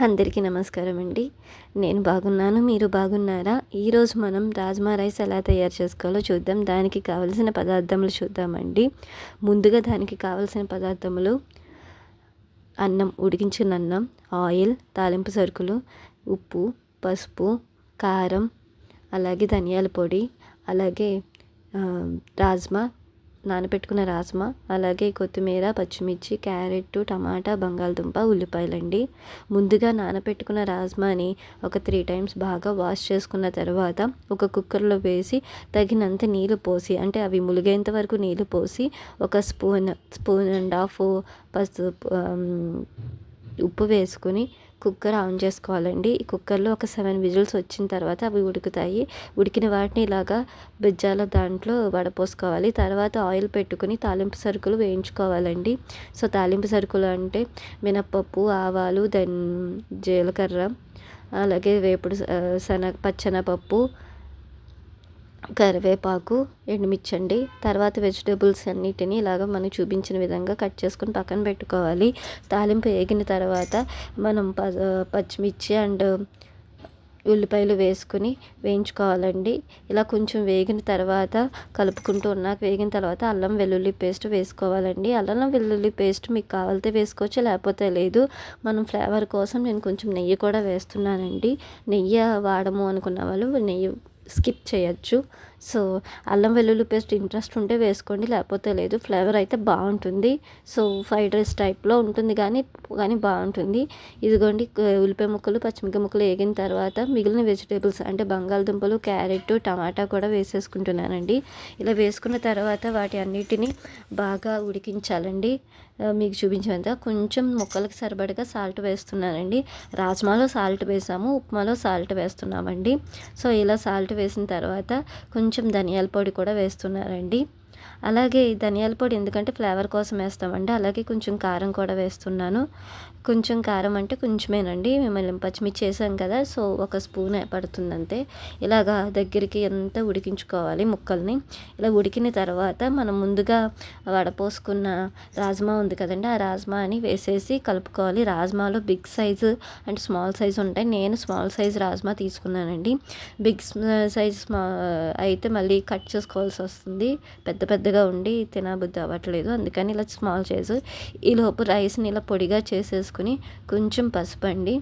అందరికీ నమస్కారం అండి. నేను బాగున్నాను. మీరు బాగున్నారా? ఈరోజు మనం రాజ్మా రైస్ ఎలా తయారు చేసుకోవాలో చూద్దాం. దానికి కావలసిన పదార్థములు చూద్దామండి. ముందుగా దానికి కావలసిన పదార్థములు: అన్నం, ఉడికించిన అన్నం, ఆయిల్, తాలింపు సరుకులు, ఉప్పు, పసుపు, కారం, అలాగే ధనియాల పొడి, అలాగే రాజ్మా, నానబెట్టుకున్న రాజ్మా, అలాగే కొత్తిమీర, పచ్చిమిర్చి, క్యారెట్, టమాటా, బంగాళదుంప, ఉల్లిపాయలండి. ముందుగా నానబెట్టుకున్న రాజ్మాని ఒక 3 టైమ్స్ బాగా వాష్ చేసుకున్న తర్వాత ఒక కుక్కర్లో వేసి తగినంత నీళ్ళు పోసి, అంటే అవి ములిగేంత వరకు నీళ్ళు పోసి, ఒక స్పూన్ అండ్ హాఫ్ పసుపు ఉప్పు వేసుకుని కుక్కర్ ఆన్ చేసుకోవాలండి. ఈ కుక్కర్లో ఒక 7 విజిల్స్ వచ్చిన తర్వాత అవి ఉడుకుతాయి. ఉడికిన వాటిని ఇలాగా బెజ్జాల దాంట్లో వడపోసుకోవాలి. తర్వాత ఆయిల్ పెట్టుకుని తాలింపు సరుకులు వేయించుకోవాలండి. సో తాలింపు సరుకులు అంటే మినప్పప్పు, ఆవాలు, జీలకర్ర, అలాగే వేపుడు పచ్చెనపప్పు, కరివేపాకు, ఎండుమిర్చి అండి. తర్వాత వెజిటేబుల్స్ అన్నిటిని ఇలాగ మనం చూపించిన విధంగా కట్ చేసుకొని పక్కన పెట్టుకోవాలి. తాలింపు వేగిన తర్వాత మనం పచ్చిమిర్చి అండ్ ఉల్లిపాయలు వేసుకుని వేయించుకోవాలండి. ఇలా కొంచెం వేగిన తర్వాత కలుపుకుంటూ వేగిన తర్వాత అల్లం వెల్లుల్లి పేస్ట్ వేసుకోవాలండి. అల్లం వెల్లుల్లి పేస్ట్ మీకు కావాలితే వేసుకోవచ్చు, లేకపోతే లేదు. మనం ఫ్లేవర్ కోసం నేను కొంచెం నెయ్యి కూడా వేస్తున్నానండి. నెయ్యి వాడము అనుకున్న వాళ్ళు నెయ్యి స్కిప్ చేయొచ్చు. సో అల్లం వెల్లుల్లి పేస్ట్ ఇంట్రెస్ట్ ఉంటే వేసుకోండి, లేకపోతే లేదు. ఫ్లేవర్ అయితే బాగుంటుంది. సో ఫ్రైడ్ రైస్ టైప్లో ఉంటుంది కానీ బాగుంటుంది. ఇదిగోండి, ఉల్లిపాయ ముక్కలు, పచ్చిమిరపకాయ ముక్కలు వేగిన తర్వాత మిగిలిన వెజిటేబుల్స్ అంటే బంగాళదుంపలు, క్యారెట్, టమాటా కూడా వేసేసుకుంటున్నానండి. ఇలా వేసుకున్న తర్వాత వాటి అన్నిటిని బాగా ఉడికించాలండి. మీకు చూపించేంత కొంచెం ముక్కలకు సరిపడగా సాల్ట్ వేస్తున్నానండి. రాజ్మాలో సాల్ట్ వేసాము, ఉప్మాలో సాల్ట్ వేస్తున్నామండి. సో ఇలా సాల్ట్ వేసిన తర్వాత కొంచెం ధనియాల పొడి కూడా వేస్తున్నారండి. అలాగే ధనియాల పొడి ఎందుకంటే ఫ్లేవర్ కోసం వేస్తామండి. అలాగే కొంచెం కారం కూడా వేస్తున్నాను. కొంచెం కారం అంటే కొంచెమేనండి, మిమ్మల్ని పచ్చిమిర్చి వేసాం కదా, సో ఒక స్పూన్ పడుతుంది అంతే. ఇలాగా దగ్గరికి అంతా ఉడికించుకోవాలి ముక్కల్ని. ఇలా ఉడికిన తర్వాత మనం ముందుగా వడపోసుకున్న రాజ్మా ఉంది కదండి, ఆ రాజ్మాని వేసేసి కలుపుకోవాలి. రాజ్మాలో big size and small size ఉంటాయి. నేను స్మాల్ సైజు రాజ్మా తీసుకున్నానండి. బిగ్ సైజ్ అయితే మళ్ళీ కట్ చేసుకోవాల్సి వస్తుంది, పెద్దగా ఉండి తినబుద్ధి అవ్వట్లేదు. అందుకని ఇలా స్మాల్ సైజు. ఈలోపు రైస్ని ఇలా పొడిగా చేసేసుకుని కొంచెం పసుపు అండి.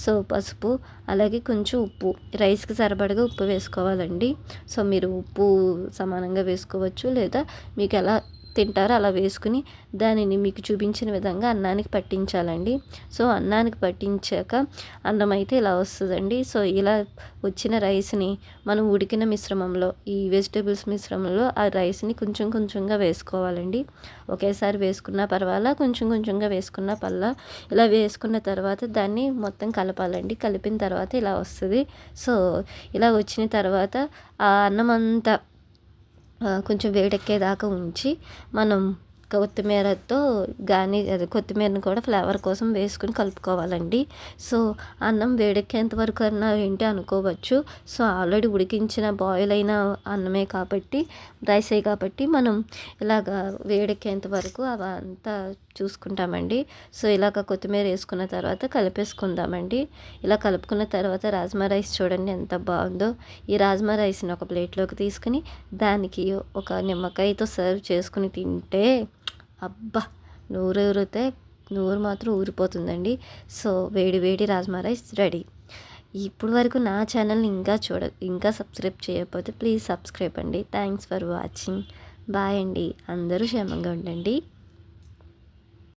సో పసుపు, అలాగే కొంచెం ఉప్పు, రైస్కి సరిపడగా ఉప్పు వేసుకోవాలండి. సో మీరు ఉప్పు సమానంగా వేసుకోవచ్చు, లేదా మీకు ఎలా తింటారో అలా వేసుకుని దానిని మీకు చూపించిన విధంగా అన్నానికి పట్టించాలండి. సో అన్నానికి పట్టించాక అన్నం అయితే ఇలా వస్తుందండి. సో ఇలా వచ్చిన రైస్ని మనం ఉడికిన మిశ్రమంలో, ఈ వెజిటేబుల్స్ మిశ్రమంలో ఆ రైస్ని కొంచెంగా వేసుకోవాలండి. ఒకేసారి వేసుకున్నా పర్వాలా, కొంచెంగా వేసుకున్నా పర్లా. ఇలా వేసుకున్న తర్వాత దాన్ని మొత్తం కలపాలండి. కలిపిన తర్వాత ఇలా వస్తుంది. సో ఇలా వచ్చిన తర్వాత ఆ అన్నం అంతా కొంచెం వేడెక్కేదాకా ఉంచి మనం కొత్తిమీరతో కొత్తిమీరని కూడా ఫ్లేవర్ కోసం వేసుకుని కలుపుకోవాలండి. సో అన్నం వేడెక్కేంత వరకు అన్నా ఏంటి అనుకోవచ్చు. సో ఆల్రెడీ ఉడికించిన బాయిల్ అయిన అన్నమే కాబట్టి, రైసే కాబట్టి మనం ఇలాగ వేడెక్కేంత వరకు అవంతా చూసుకుంటామండి. సో ఇలాగ కొత్తిమీర వేసుకున్న తర్వాత కలిపేసుకుందామండి. ఇలా కలుపుకున్న తర్వాత రాజ్మా రైస్ చూడండి ఎంత బాగుందో. ఈ రాజ్మా రైస్ని ఒక ప్లేట్లోకి తీసుకుని దానికి ఒక నిమ్మకాయతో సర్వ్ చేసుకుని తింటే అబ్బా, నోరు మాత్రం ఊరిపోతుందండి. సో వేడి రాజ్మా రైస్ రెడీ. ఇప్పుడు వరకు నా ఛానల్ని ఇంకా సబ్స్క్రైబ్ చేయకపోతే ప్లీజ్ సబ్స్క్రైబ్ అండి. Thanks for watching. బాయ్ అండి. అందరూ క్షేమంగా ఉండండి.